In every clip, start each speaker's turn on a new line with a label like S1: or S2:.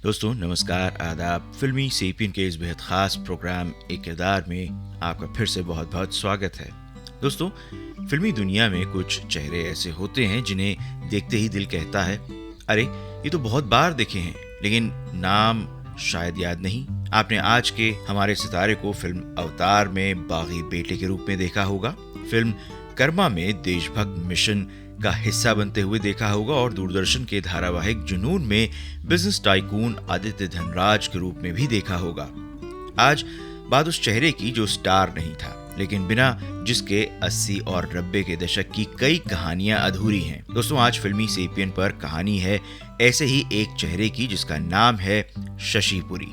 S1: दोस्तों नमस्कार, आदाब। फिल्मी सेपियन के इस बेहद खास प्रोग्राम एक किरदार में आपका फिर से बहुत बहुत स्वागत है। दोस्तों, फिल्मी दुनिया में कुछ चेहरे ऐसे होते हैं जिन्हें देखते ही दिल कहता है, अरे ये तो बहुत बार देखे हैं, लेकिन नाम शायद याद नहीं। आपने आज के हमारे सितारे को फिल्म अवतार में बागी बेटे के रूप में देखा होगा, फिल्म कर्मा में देशभक्त मिशन का हिस्सा बनते हुए देखा होगा और दूरदर्शन के धारावाहिक जुनून में बिजनेस टाइकून आदित्य धनराज के रूप में भी देखा होगा। आज बात उस चेहरे की जो स्टार नहीं था, लेकिन बिना जिसके 80 और 90 के दशक की कई कहानियां अधूरी हैं। दोस्तों, आज फिल्मी सेपियन पर कहानी है ऐसे ही एक चेहरे की जिसका नाम है शशि पुरी।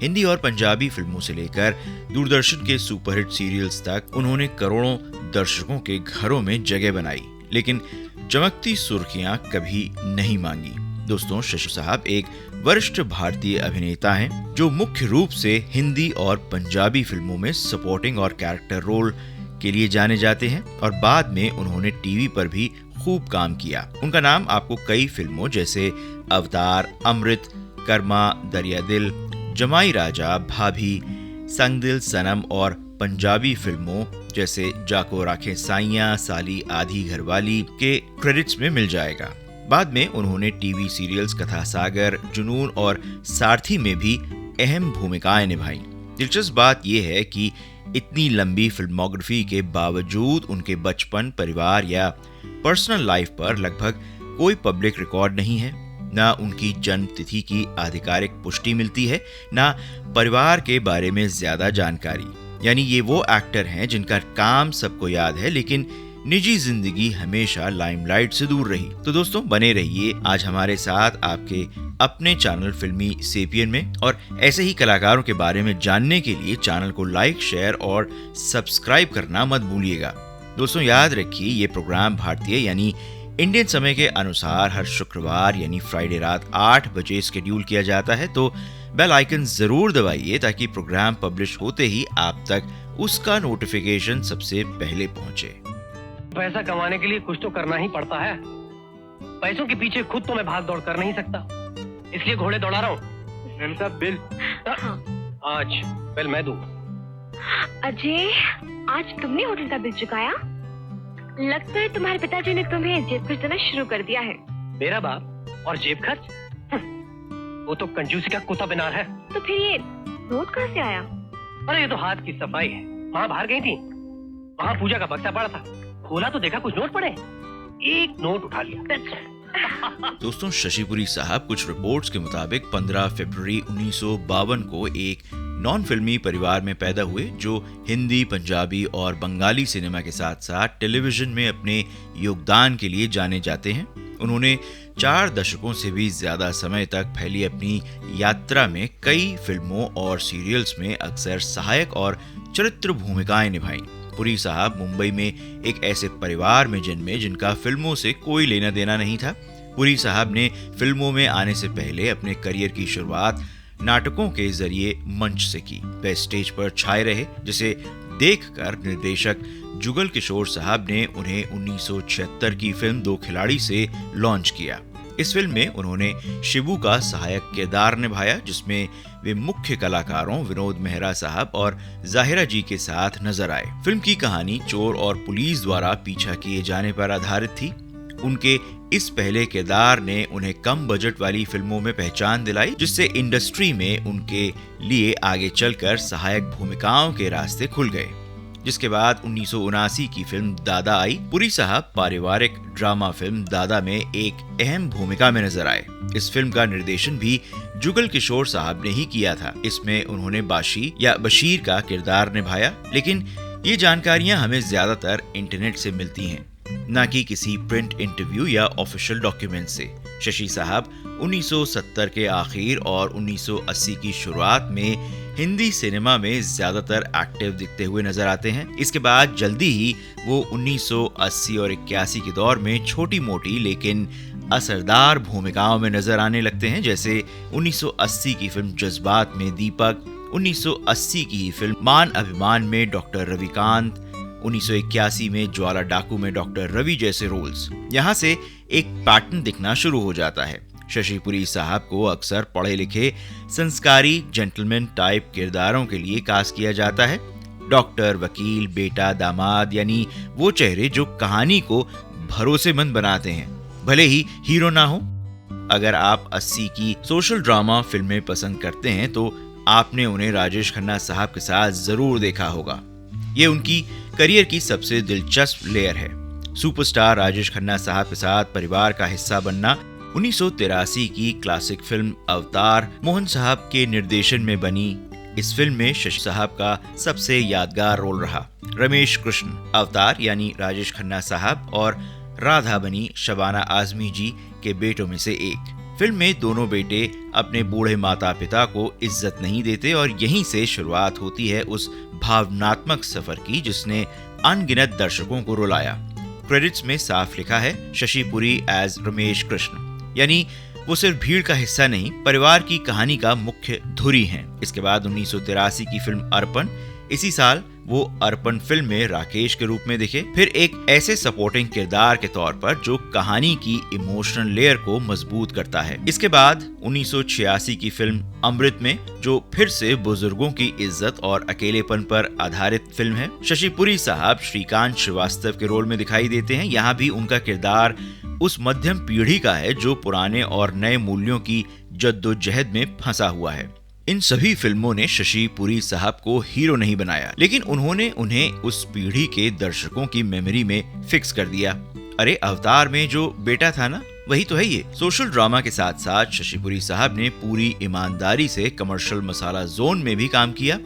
S1: हिंदी और पंजाबी फिल्मों से लेकर दूरदर्शन के सुपरहिट सीरियल्स तक उन्होंने करोड़ों दर्शकों के घरों में जगह बनाई, लेकिन चमकती सुर्खियां कभी नहीं मांगी। दोस्तों, शशि साहब एक वरिष्ठ भारतीय अभिनेता हैं जो मुख्य रूप से हिंदी और पंजाबी फिल्मों में सपोर्टिंग और कैरेक्टर रोल के लिए जाने जाते हैं और बाद में उन्होंने टीवी पर भी खूब काम किया। उनका नाम आपको कई फिल्मों जैसे अवतार, अमृत, कर्मा, दरिया दिल, जमाई राजा, भाभी, संग दिल सनम और पंजाबी फिल्मों जैसे जाको राखे साइयां, साली आधी घरवाली के क्रेडिट्स में मिल जाएगा। बाद में उन्होंने टीवी सीरियल्स कथा सागर, जुनून और सारथी में भी अहम भूमिकाएं निभाई। दिलचस्प बात यह है कि इतनी लंबी फिल्मोग्राफी के बावजूद उनके बचपन, परिवार या पर्सनल लाइफ पर लगभग कोई पब्लिक रिकॉर्ड नहीं है। ना उनकी जन्म तिथि की आधिकारिक पुष्टि मिलती है, ना परिवार के बारे में ज्यादा जानकारी। यानी ये वो एक्टर हैं जिनका काम सबको याद है, लेकिन निजी जिंदगी हमेशा लाइमलाइट से दूर रही। तो दोस्तों, बने रहिए आज हमारे साथ आपके अपने चैनल फिल्मी सेपियन में, और ऐसे ही कलाकारों के बारे में जानने के लिए चैनल को लाइक, शेयर और सब्सक्राइब करना मत भूलिएगा। दोस्तों, याद रखिए ये प्रोग्राम भारतीय यानी इंडियन समय के अनुसार हर शुक्रवार यानी फ्राइडे रात 8 बजे शेड्यूल किया जाता है, तो बेल आइकन जरूर दबाइए ताकि प्रोग्राम पब्लिश होते ही आप तक उसका नोटिफिकेशन सबसे पहले पहुंचे।
S2: पैसा कमाने के लिए कुछ तो करना ही पड़ता है। पैसों के पीछे खुद तो मैं भाग दौड़ कर नहीं सकता, इसलिए घोड़े दौड़ा रहा हूँ। बिल आज बिल मैं दूँ।
S3: अजय, आज तुमने होटल का बिल चुकाया? लगता है तुम्हारे पिताजी ने तुम्हें जेब खर्च देना शुरू कर दिया है।
S2: मेरा बाप और जेब खर्च? वो तो कंजूसी का कुत्ता बिनार है।
S3: तो फिर ये नोट कहाँ से आया?
S2: अरे ये तो हाथ की सफाई है। वहाँ बाहर गई थी, वहाँ पूजा का बक्सा पड़ा था, खोला तो देखा कुछ नोट पड़े, एक नोट उठा लिया।
S1: दोस्तों, शशि पुरी साहब कुछ रिपोर्ट्स के मुताबिक 15 फरवरी 1952 को एक नॉन फिल्मी परिवार में पैदा हुए जो हिंदी, पंजाबी और बंगाली सिनेमा के साथ साथ टेलीविजन में अपने योगदान के लिए जाने जाते हैं। उन्होंने 4 दशकों से भी ज्यादा समय तक फैली अपनी यात्रा में कई फिल्मों और सीरियल्स में अक्सर सहायक और चरित्र भूमिकाएं निभाई। पुरी साहब मुंबई में एक ऐसे परिवार में जन्मे जिनका फिल्मों से कोई लेना देना नहीं था। पुरी साहब ने फिल्मों में आने से पहले अपने करियर की शुरुआत नाटकों के जरिए मंच से की। वे स्टेज पर छाए रहे, जिसे देखकर निर्देशक जुगल किशोर साहब ने उन्हें 1976 की फिल्म दो खिलाड़ी से लॉन्च किया। इस फिल्म में उन्होंने शिबू का सहायक किरदार निभाया, जिसमें वे मुख्य कलाकारों विनोद मेहरा साहब और जाहिरा जी के साथ नजर आए। फिल्म की कहानी चोर और पुलिस द्वारा पीछा किए जाने पर आधारित थी। उनके इस पहले किरदार ने उन्हें कम बजट वाली फिल्मों में पहचान दिलाई, जिससे इंडस्ट्री में उनके लिए आगे चलकर सहायक भूमिकाओं के रास्ते खुल गए। जिसके बाद 1979 की फिल्म दादा आई। पुरी साहब पारिवारिक ड्रामा फिल्म दादा में एक अहम भूमिका में नजर आए। इस फिल्म का निर्देशन भी जुगल किशोर साहब ने ही किया था। इसमें उन्होंने बाशी या बशीर का किरदार निभाया, लेकिन ये जानकारियां हमें ज्यादातर इंटरनेट से मिलती हैं, न कि किसी प्रिंट इंटरव्यू या ऑफिशियल डॉक्यूमेंट से। शशि साहब 1970 के आखिर और 1980 की शुरुआत में हिंदी सिनेमा में ज्यादातर एक्टिव दिखते हुए नजर आते हैं। इसके बाद जल्दी ही वो 1980 और 81 के दौर में छोटी मोटी लेकिन असरदार भूमिकाओं में नजर आने लगते हैं, जैसे 1980 की फिल्म जज्बात में दीपक, 1980 की फिल्म मान अभिमान में डॉक्टर रविकांत, 1981 में ज्वाला डाकू में डॉक्टर रवि जैसे रोल्स। यहाँ से एक पैटर्न दिखना शुरू हो जाता है। शशिपुरी साहब को अक्सर पढ़े लिखे संस्कारी जेंटलमैन टाइप किरदारों के लिए कास्ट किया जाता है। डॉक्टर, वकील, बेटा, दामाद, यानी वो चेहरे जो कहानी को भरोसेमंद बनाते हैं, भले ही हीरो ना हो। अगर आप 80 की सोशल ड्रामा फिल्में पसंद करते हैं तो आपने उन्हें राजेश खन्ना साहब के साथ जरूर देखा होगा। ये उनकी करियर की सबसे दिलचस्प लेयर है। सुपरस्टार राजेश खन्ना साहब के साथ परिवार का हिस्सा बनना 1983 की क्लासिक फिल्म अवतार मोहन साहब के निर्देशन में बनी इस फिल्म में शशि साहब का सबसे यादगार रोल रहा। रमेश कृष्ण अवतार यानी राजेश खन्ना साहब और राधा बनी शबाना आजमी जी के बेटों में से एक। फिल्म में दोनों बेटे अपने बूढ़े माता पिता को इज्जत नहीं देते और यहीं से शुरुआत होती है उस भावनात्मक सफर की जिसने अनगिनत दर्शकों को रुलाया। क्रेडिट्स में साफ लिखा है शशिपुरी एज रमेश कृष्ण, यानी वो सिर्फ भीड़ का हिस्सा नहीं, परिवार की कहानी का मुख्य धुरी हैं। इसके बाद 1983 की फिल्म अर्पण, इसी साल वो अर्पण फिल्म में राकेश के रूप में दिखे, फिर एक ऐसे सपोर्टिंग किरदार के तौर पर जो कहानी की इमोशनल लेयर को मजबूत करता है। इसके बाद 1986 की फिल्म अमृत में, जो फिर से बुजुर्गों की इज्जत और अकेलेपन पर आधारित फिल्म है। शशिपुरी साहब श्रीकांत श्रीवास्तव के रोल में दिखाई देते हैं। यहाँ भी उनका किरदार उस मध्यम पीढ़ी का है जो पुराने और नए मूल्यों की जद्दोजहद में फंसा हुआ है। इन सभी फिल्मों ने शशिपुरी साहब को हीरो नहीं बनाया, लेकिन उन्होंने उन्हें उस पीढ़ी के दर्शकों की मेमोरी में फिक्स कर दिया। अरे अवतार में जो बेटा था ना, वही तो है ये। सोशल ड्रामा के साथ साथ शशिपुरी साहब ने पूरी ईमानदारी से कमर्शियल मसाला जोन में भी काम किया।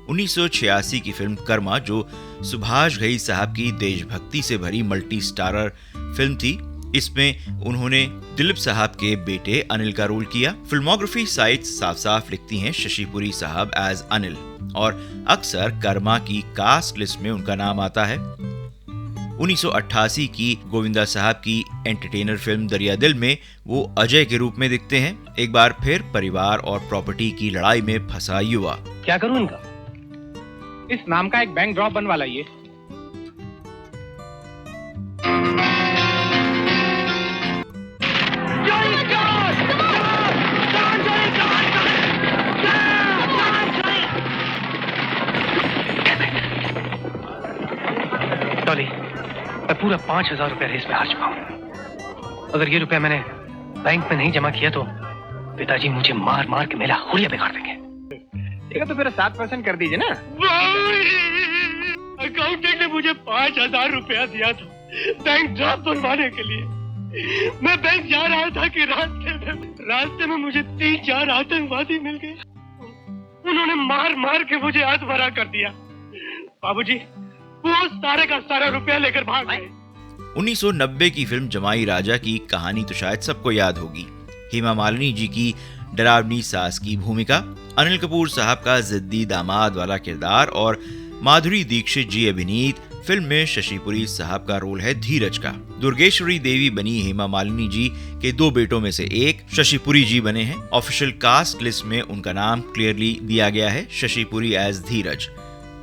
S1: 1986 की फिल्म कर्मा, जो सुभाष घई साहब की देशभक्ति से भरी मल्टी स्टारर फिल्म थी, इसमें उन्होंने दिलीप साहब के बेटे अनिल का रोल किया। फिल्मोग्राफी साइट्स साफ साफ लिखती हैं शशिपुरी साहब एज अनिल, और अक्सर कर्मा की कास्ट लिस्ट में उनका नाम आता है। 1988 की गोविंदा साहब की एंटरटेनर फिल्म दरिया दिल में वो अजय के रूप में दिखते हैं। एक बार फिर परिवार और प्रॉपर्टी की लड़ाई में फंसा युवा।
S2: क्या करूं इनका?
S4: इस नाम का एक बैंक ड्रॉप बनवा लाइए।
S2: डॉली, मैं पूरा 5,000 रुपया रेस में हार चुका हूँ। अगर ये रुपया मैंने बैंक में नहीं जमा किया तो पिताजी मुझे मार मार के मेरा हुलिया बिगाड़ देंगे।
S4: ठीक है, तो फिर 7% कर दीजिए ना।
S2: अकाउंटेंट ने मुझे 5,000 रुपया दिया था बैंक ड्रॉप बनवाने के लिए। मैं बैंक जा रहा था कि रास्ते में मुझे 3-4 आतंकवादी मिल गए। उन्होंने मार मार के मुझे हथभरा कर दिया। बाबूजी, वो सारे का सारा रुपया लेकर भाग गए।
S1: 1990 की फिल्म जमाई राजा की कहानी तो शायद सबको याद होगी। हेमा मालिनी जी की डरावनी सास की भूमिका, अनिल कपूर साहब का जिद्दी दामाद वाला किरदार और माधुरी दीक्षित जी अभिनीत फिल्म में शशिपुरी साहब का रोल है धीरज का। दुर्गेश्वरी देवी बनी हेमा मालिनी जी के 2 बेटों में से एक, शशिपुरी जी बने हैं। ऑफिशियल कास्ट लिस्ट में उनका नाम क्लियरली दिया गया है, शशिपुरी एज धीरज।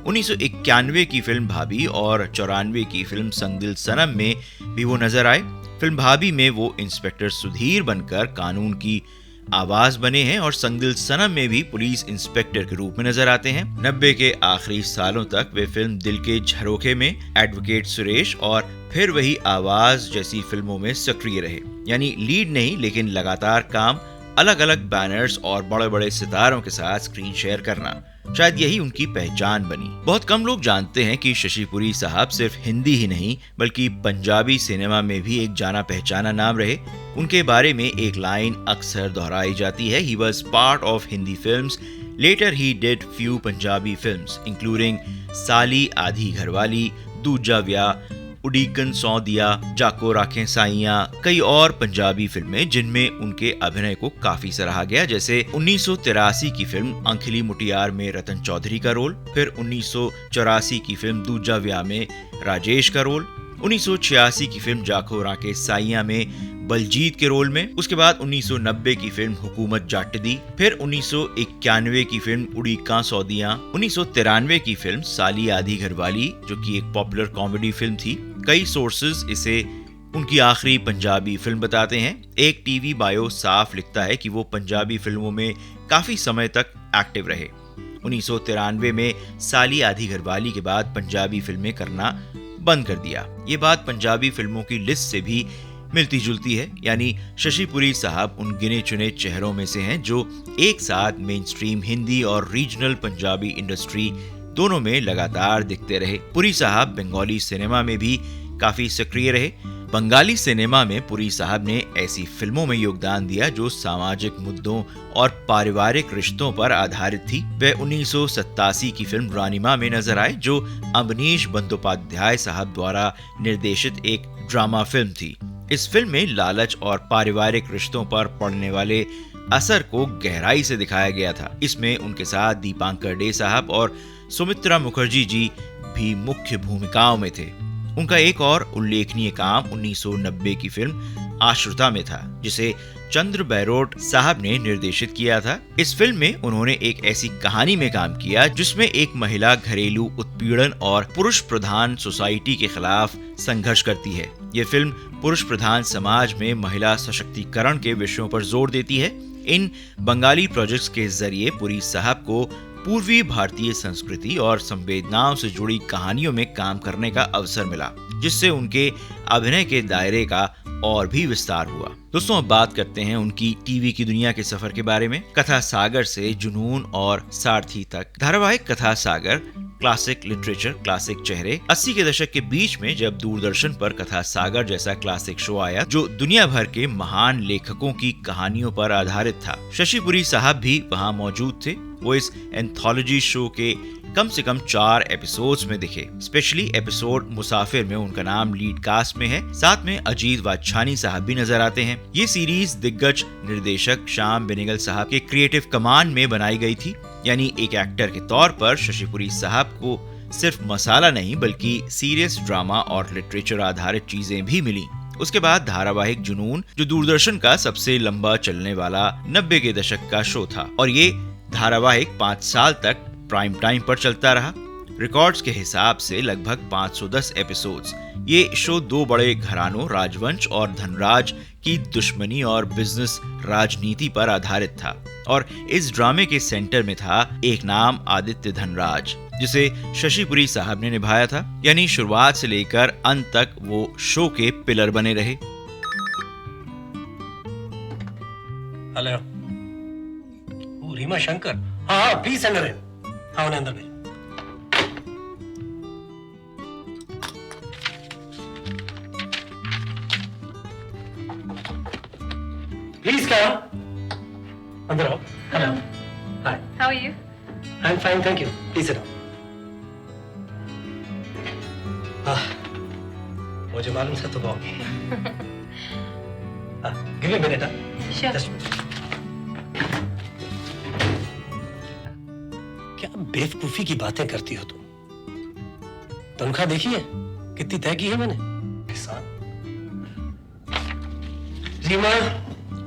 S1: 1991 की फिल्म भाभी और 94 की फिल्म संग दिल सनम में भी वो नजर आए। फिल्म भाभी में वो इंस्पेक्टर सुधीर बनकर कानून की आवाज बने हैं और संग दिल सनम में भी पुलिस इंस्पेक्टर के रूप में नजर आते हैं। 90 के आखिरी सालों तक वे फिल्म दिल के झरोखे में एडवोकेट सुरेश और फिर वही आवाज जैसी फिल्मों में सक्रिय रहे, यानी लीड नहीं लेकिन लगातार काम, अलग अलग बैनर्स और बड़े बड़े सितारों के साथ स्क्रीन शेयर करना, शायद यही उनकी पहचान बनी। बहुत कम लोग जानते हैं कि शशिपुरी साहब सिर्फ हिंदी ही नहीं बल्कि पंजाबी सिनेमा में भी एक जाना पहचाना नाम रहे। उनके बारे में एक लाइन अक्सर दोहराई जाती है, he was part of Hindi films, later he did few Punjabi films including Sali Aadhi घरवाली, दूजा व्याह, उडीकन सौ दिया, जाको राखें साइयां, कई और पंजाबी फिल्में जिनमें उनके अभिनय को काफी सराहा गया, जैसे 1983 की फिल्म अंखिली मुटियार में रतन चौधरी का रोल, फिर 1984 की फिल्म दूजा व्याह में राजेश का रोल, 1986 की फिल्म जाको राखें साइयां में बलजीत के रोल में, उसके बाद 1990 की फिल्म हुकूमत जाट दी, फिर 1991 की फिल्म उड़ीका सौदियां, 1993 की फिल्म साली आधी घरवाली जो कि एक पॉपुलर कॉमेडी फिल्म थी। कई सोर्सेज इसे उनकी आखिरी पंजाबी फिल्म बताते हैं। एक टीवी बायो साफ लिखता है कि वो पंजाबी फिल्मों में काफी समय तक एक्टिव रहे। 1993 में साली आधी घरवाली के बाद पंजाबी फिल्में करना बंद कर दिया। ये बात पंजाबी फिल्मों की लिस्ट से भी मिलती जुलती है, यानी शशि पुरी साहब उन गिने चुने चेहरों में से हैं जो एक साथ मेन स्ट्रीम हिंदी और रीजनल पंजाबी इंडस्ट्री दोनों में लगातार दिखते रहे। पुरी साहब बंगाली सिनेमा में भी काफी सक्रिय रहे। बंगाली सिनेमा में पुरी साहब ने ऐसी फिल्मों में योगदान दिया जो सामाजिक मुद्दों और पारिवारिक रिश्तों पर आधारित थी। वे 1987 की फिल्म रानीमा में नजर आए, जो अवनीश बंदोपाध्याय साहब द्वारा निर्देशित एक ड्रामा फिल्म थी। इस फिल्म में लालच और पारिवारिक रिश्तों पर पड़ने वाले असर को गहराई से दिखाया गया था। इसमें उनके साथ दीपांकर डे साहब और सुमित्रा मुखर्जी जी भी मुख्य भूमिकाओं में थे। उनका एक और उल्लेखनीय काम 1990 की फिल्म आश्रिता में था, जिसे चंद्र बैरोट साहब ने निर्देशित किया था। इस फिल्म में उन्होंने एक ऐसी कहानी में काम किया जिसमें एक महिला घरेलू उत्पीड़न और पुरुष प्रधान सोसाइटी के खिलाफ संघर्ष करती है। ये फिल्म पुरुष प्रधान समाज में महिला सशक्तिकरण के विषयों पर जोर देती है। इन बंगाली प्रोजेक्ट्स के जरिए पुरी साहब को पूर्वी भारतीय संस्कृति और संवेदनाओं से जुड़ी कहानियों में काम करने का अवसर मिला, जिससे उनके अभिनय के दायरे का और भी विस्तार हुआ। दोस्तों, अब बात करते हैं उनकी टीवी की दुनिया के सफर के बारे में। कथा सागर से जुनून और सारथी तक धारावाहिक कथा सागर क्लासिक लिटरेचर, क्लासिक चेहरे। 80 के दशक के बीच में जब दूरदर्शन पर कथा सागर जैसा क्लासिक शो आया जो दुनिया भर के महान लेखकों की कहानियों पर आधारित था, शशि पुरी साहब भी वहां मौजूद थे। वो इस एंथोलॉजी शो के कम से कम 4 एपिसोड्स में दिखे। स्पेशली एपिसोड मुसाफिर में उनका नाम लीड कास्ट में है। साथ में अजीत वाछानी साहब भी नजर आते हैं। ये सीरीज दिग्गज निर्देशक श्याम बेनेगल साहब के क्रिएटिव कमांड में बनाई गई थी, यानी एक एक्टर के तौर पर शशि पुरी साहब को सिर्फ मसाला नहीं बल्कि सीरियस ड्रामा और लिटरेचर आधारित चीजें भी मिली। उसके बाद धारावाहिक जुनून, जो दूरदर्शन का सबसे लंबा चलने वाला 90 के दशक का शो था, और ये धारावाहिक 5 साल तक प्राइम टाइम पर चलता रहा। रिकॉर्ड्स के हिसाब से लगभग 510 एपिसोड्स। ये शो 2 बड़े घरानों राजवंश और धनराज की दुश्मनी और बिजनेस राजनीति पर आधारित था, और इस ड्रामे के सेंटर में था एक नाम आदित्य धनराज, जिसे शशि पुरी साहब ने निभाया था। यानी शुरुआत से लेकर अंत तक वो शो के पिलर बने रहे।
S2: हेलो, रीमा शंकर। हाँ, प्लीज अंदर है। हाँ, उन्हें अंदर भेजो। प्लीज कम अंदर आओ। Hello, hi,
S5: How are you?
S2: I am fine, thank you. Please sit down. मुझे मालूम था तुम आओगे। Give me a minute.
S5: Sure.
S2: Just क्या बेवकूफी की बातें करती हो तुम? तनख्वाह देखी है कितनी तय की है मैंने? Reema,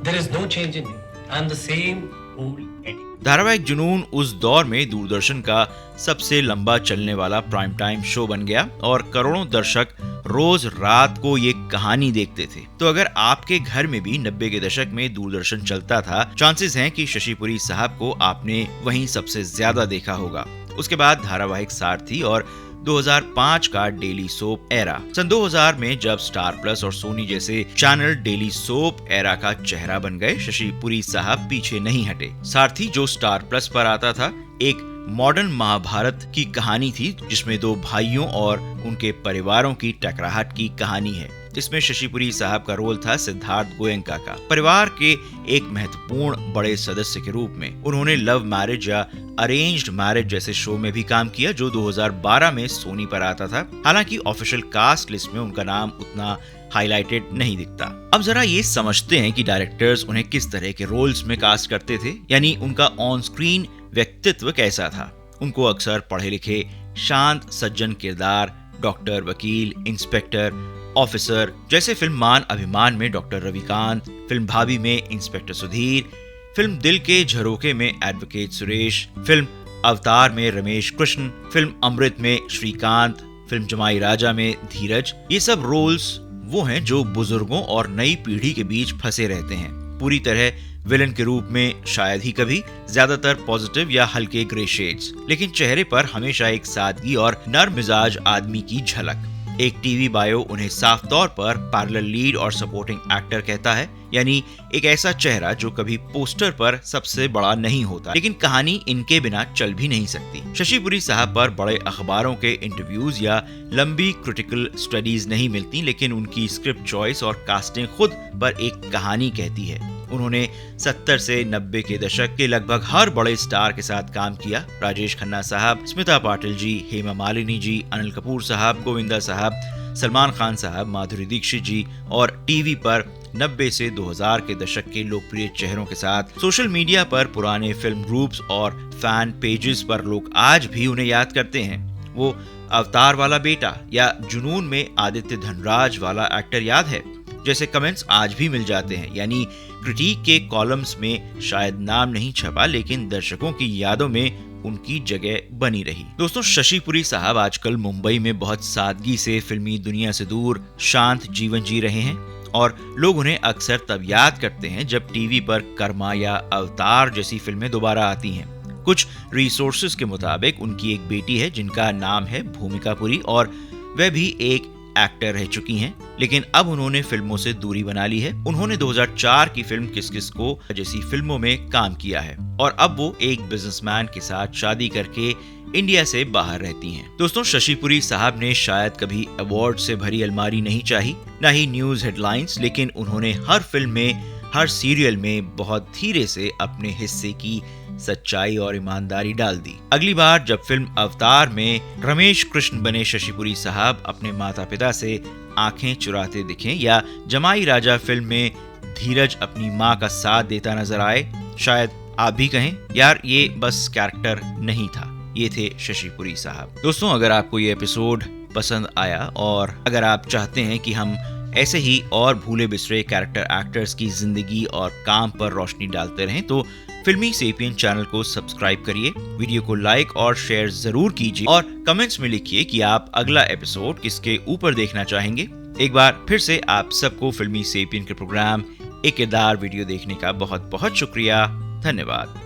S2: there is no change in you. I am the same old Eddie.
S1: धारावाहिक जुनून उस दौर में दूरदर्शन का सबसे लंबा चलने वाला प्राइम टाइम शो बन गया, और करोड़ों दर्शक रोज रात को ये कहानी देखते थे। तो अगर आपके घर में भी 90 के दशक में दूरदर्शन चलता था, चांसेस हैं कि शशि पुरी साहब को आपने वहीं सबसे ज्यादा देखा होगा। उसके बाद धारावाहिक सारथी और 2005 का डेली सोप एरा। सन 2000 में जब स्टार प्लस और सोनी जैसे चैनल डेली सोप एरा का चेहरा बन गए, शशि पुरी साहब पीछे नहीं हटे। सारथी, जो स्टार प्लस पर आता था, एक मॉडर्न महाभारत की कहानी थी जिसमें 2 भाइयों और उनके परिवारों की टकराहट की कहानी है। इसमें शशि पुरी साहब का रोल था सिद्धार्थ गोयंका का। परिवार के एक महत्वपूर्ण बड़े सदस्य के रूप में उन्होंने लव मैरिज या अरेंज्ड मैरिज जैसे शो में भी काम किया, जो 2012 में सोनी पर आता था। हालांकि ऑफिशियल कास्ट लिस्ट में उनका नाम उतना हाईलाइटेड नहीं दिखता। अब जरा ये समझते हैं कि डायरेक्टर्स उन्हें किस तरह के रोल्स में कास्ट करते थे, यानी उनका ऑन स्क्रीन व्यक्तित्व कैसा था। उनको अक्सर पढ़े लिखे, शांत सज्जन किरदार, डॉक्टर, वकील, इंस्पेक्टर, ऑफिसर, जैसे फिल्म मान अभिमान में डॉक्टर रविकांत, फिल्म भाभी में इंस्पेक्टर सुधीर, फिल्म दिल के झरोखे में एडवोकेट सुरेश, फिल्म अवतार में रमेश कृष्ण, फिल्म अमृत में श्रीकांत, फिल्म जमाई राजा में धीरज, ये सब रोल्स वो हैं जो बुजुर्गों और नई पीढ़ी के बीच फंसे रहते हैं, पूरी तरह विलन के रूप में शायद ही कभी, ज्यादातर पॉजिटिव या हल्के ग्रे शेड्स, लेकिन चेहरे पर हमेशा एक सादगी और नर्म मिजाज आदमी की झलक। एक टीवी बायो उन्हें साफ तौर पर पैरेलल लीड और सपोर्टिंग एक्टर कहता है, यानी एक ऐसा चेहरा जो कभी पोस्टर पर सबसे बड़ा नहीं होता, लेकिन कहानी इनके बिना चल भी नहीं सकती। शशि पुरी साहब पर बड़े अखबारों के इंटरव्यूज या लंबी क्रिटिकल स्टडीज नहीं मिलती, लेकिन उनकी स्क्रिप्ट चॉइस और कास्टिंग खुद पर एक कहानी कहती है। उन्होंने 70 से 90 के दशक के लगभग हर बड़े स्टार के साथ काम किया। राजेश खन्ना साहब, स्मिता पाटिल जी, हेमा मालिनी जी, अनिल कपूर साहब, गोविंदा साहब, सलमान खान साहब, माधुरी दीक्षित जी और टीवी पर 90 से 2000 के दशक के लोकप्रिय चेहरों के साथ। सोशल मीडिया पर पुराने फिल्म ग्रुप्स और फैन पेजेस पर लोग आज भी उन्हें याद करते हैं। वो अवतार वाला बेटा या जुनून में आदित्य धनराज वाला एक्टर याद है जैसे कमेंट्स आज भी मिल जाते हैं, यानी क्रिटिक के कॉलम्स में शायद नाम नहीं छपा, लेकिन दर्शकों की यादों में उनकी जगह बनी रही। दोस्तों, शशि पुरी साहब आजकल मुंबई में बहुत सादगी से फिल्मी दुनिया से दूर शांत जीवन जी रहे हैं और लोग उन्हें अक्सर तब याद करते हैं जब टीवी पर कर्मा या अवतार जैसी फिल्में दोबारा आती हैं। कुछ रिसोर्सेज के मुताबिक उनकी एक बेटी है जिनका नाम है भूमिका पुरी और वह भी एक एक्टर रह चुकी हैं, लेकिन अब उन्होंने फिल्मों से दूरी बना ली है। उन्होंने 2004 की फिल्म किस किस को जैसी फिल्मों में काम किया है और अब वो एक बिजनेसमैन के साथ शादी करके इंडिया से बाहर रहती हैं। दोस्तों, शशि पुरी साहब ने शायद कभी अवार्ड से भरी अलमारी नहीं चाही, न ही न्यूज हेडलाइंस, लेकिन उन्होंने हर फिल्म में, हर सीरियल में बहुत धीरे से अपने हिस्से की सच्चाई और ईमानदारी डाल दी। अगली बार जब फिल्म अवतार में रमेश कृष्ण बने शशि पुरी साहब अपने माता पिता से आंखें चुराते दिखें या जमाई राजा फिल्म में धीरज अपनी माँ का साथ देता नजर आए, शायद आप भी कहें, यार ये बस कैरेक्टर नहीं था, ये थे शशि पुरी साहब। दोस्तों, अगर आपको ये एपिसोड पसंद आया और अगर आप चाहते हैं कि हम ऐसे ही और भूले बिसरे कैरेक्टर एक्टर्स की जिंदगी और काम पर रोशनी डालते रहें तो फिल्मी सेपियन चैनल को सब्सक्राइब करिए, वीडियो को लाइक और शेयर जरूर कीजिए और कमेंट्स में लिखिए कि आप अगला एपिसोड किसके ऊपर देखना चाहेंगे। एक बार फिर से आप सबको फिल्मी सेपियन के प्रोग्राम एक किरदार वीडियो देखने का बहुत बहुत शुक्रिया। धन्यवाद।